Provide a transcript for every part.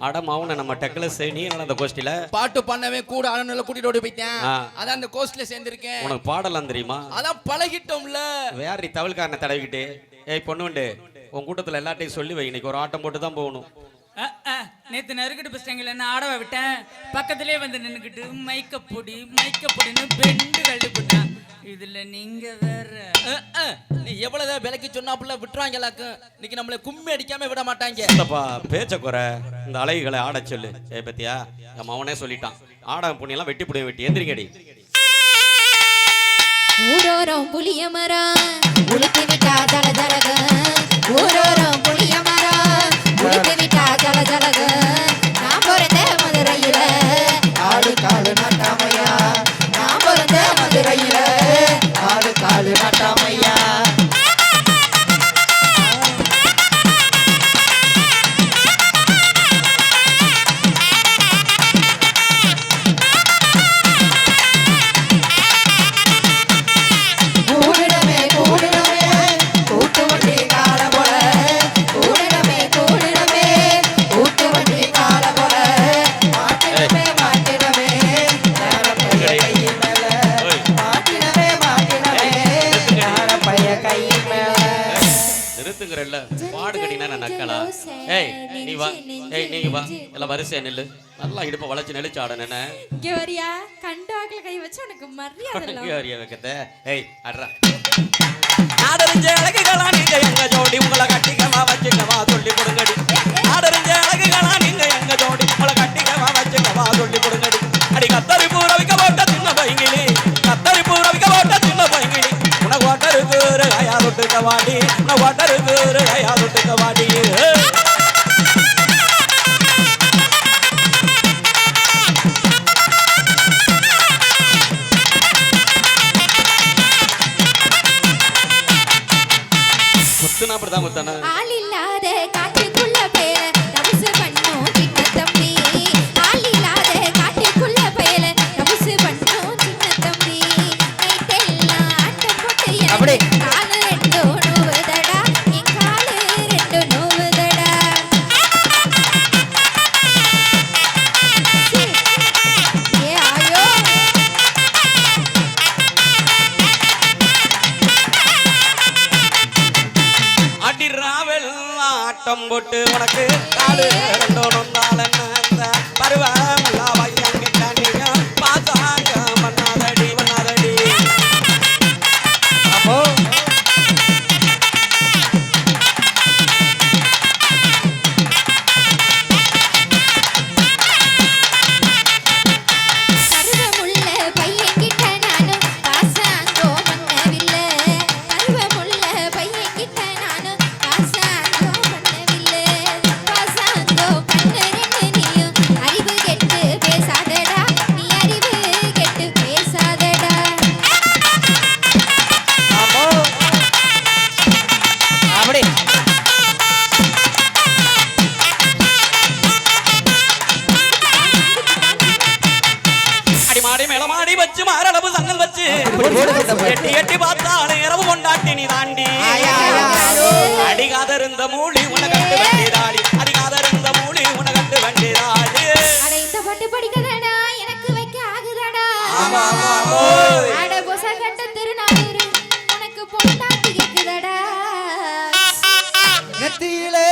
அட மௌன நம்ம டெக்ல நீ என்ன அந்த கோஷ்டில பாட்டு பண்ணவே கூட அண்ணன்ல கூட்டிட்டு ஓடி போயிட்டேன். அதான் அந்த கோஷ்டில சேர்ந்திருக்கேன். உனக்கு பாடலாம் தெரியுமா? அதான் பழகிட்டோம்ல. வேற நீ தவல்காரனை தடவிக்கிட்டு ஏய் பொண்ணுண்டு உன் கூட்டத்துல எல்லாத்தையும் சொல்லி வை, இன்னைக்கு ஒரு ஆட்டம் போட்டு தான் போகணும். நேத்து நறுக்கிட்டு பசங்களை என்ன ஆடவ விட்டேன், பக்கத்திலே வந்து நின்னுக்கிட்டு மைக்க பொடின்னு பெண்டு கழட்டி போட்டான். இதுல நீங்க வேற நீ எவ்வளவுதான் விலைக்கு சொன்னாப்புல விட்டுருவாங்களாக்கு, இன்னைக்கு நம்மள கும்மி அடிக்காம விட மாட்டாங்க. இல்லப்பா பேச்ச குறை, இந்த அலைகளை ஆட சொல்லு. ஏ பத்தியா நம்ம அவனே சொல்லிட்டான், ஆடகம் புண்ணியெல்லாம் வெட்டி புடிய வெட்டி எந்திரிங்கடி. ஊரோரம் புளிய மரம் உளுத்து விட்டா ஜல ஜலக, ஊரோரம் புளிய மரம் உளுத்து விட்டா ஜல ஜலக. நான் பிறந்த மதுரையில ஆளு காலு நட்டாமையா, நான் பிறந்த மதுரையில ஆளு காலு நட்டாமையா. வரிசை நெல்லு நல்லா இடுப்ப வளைச்சு நெளிச்சு ஆட நினை. இங்க வரியா கண்டாக்ல கை வச்சு உனக்கு மரியாதை இல்ல. வரியா வைக்கதே ஏய் அட்ரா. ஆடறிஞ்ச அழகுகளா நீங்க எங்க ஜோடி, உங்களை கட்டிக்கவா வச்சுக்கவா சொல்லி கொடுங்கடி. ஆடறிஞ்ச அழகுகளா நீங்க எங்க ஜோடி, உங்களை கட்டிக்கவா வச்சுக்கவா சொல்லி கொடுங்கடி. அடி கத்தரி பூர வைக்க போட்ட சின்ன பைங்கிலி, கத்தரி பூர வைக்க போட்ட சின்ன பைங்கிலி. உனக்கு ஓட்டருக்கு ஒரு கையா தொட்டுக்க வாடி, உனக்கு ஓட்டருக்கு ஒரு கையா தொட்டுக்க வாடி. ஆள் இல்லாத காட்டுக்குள்ள பேர தபசு பண்ணும் சின்ன தம்பி, ஆள் இல்லாத காட்டுக்குள்ள பேர தபசு பண்ணும் சின்ன தம்பி. நைட்டெல்லாம் ஆட்டம் போட்டு அப்படி காலு ரெண்டு நோவுதடா, என் காலு ரெண்டு நோவுதடா. ஏ ஆயோ ஆட்டம் போட்டு உனக்கு காலு ரெண்டோ நொந்தால பருவம் வையங்கிட்ட நீங்க பாசாங்க பண்ணாதடி பண்ணாதடி. அப்போ எட்டி எட்டி பார்த்தாலே இரவு கொண்டாட்டி நீ தாண்டி. அடிகாதருந்த மூலி உன கண்டு வண்டிதாடி, அடிகாதருந்த மூலி உன கண்டு வண்டிதாடி. இந்த பாட்டு படிக்கதடா எனக்கு வைக்க ஆகுதடா. அட பொச கட்ட திருநாளூர் உனக்கு பொண்டாட்டி கேக்குதடா. நெத்தியிலே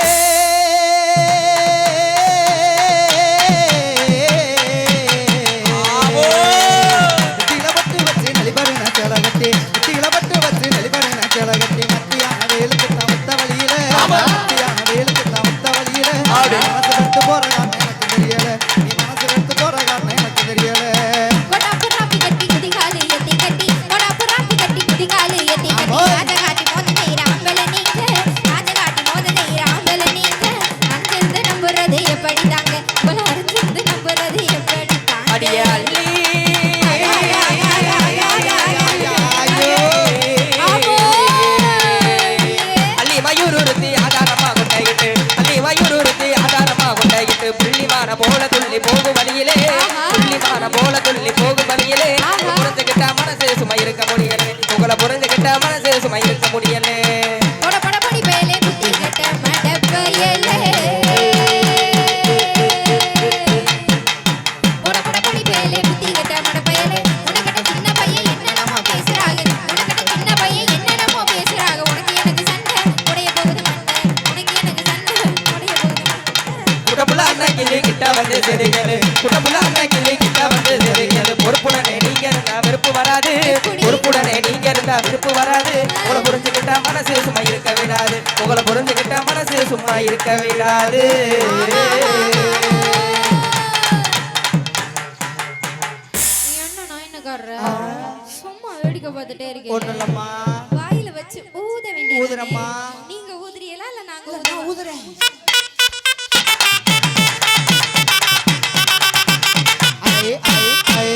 புரிஞ்சுக்கிட்ட மனசு சுமை இருக்க முடியல. வெறுப்பு வராது பொறுப்புடனே நீங்க இருந்தா வெறுப்பு வராது உங்களை புரிஞ்சுக்கிட்டா மனசு சும்மா இருக்க விடாது உங்களை புரிஞ்சுக்கிட்டா மனசு சும்மா இருக்க விடாது என்ன நாயினக்காரர சும்மா வேடிக்கை பார்த்துட்டே இருக்கேன் ஒண்ணுலம்மா வாயில வச்சு ஊத வேண்டியது ஊதுறம்மா. நீங்க ஊதுறீங்களா இல்ல நாங்க நான் ஊதுறேன் ஐ ஐ ஐ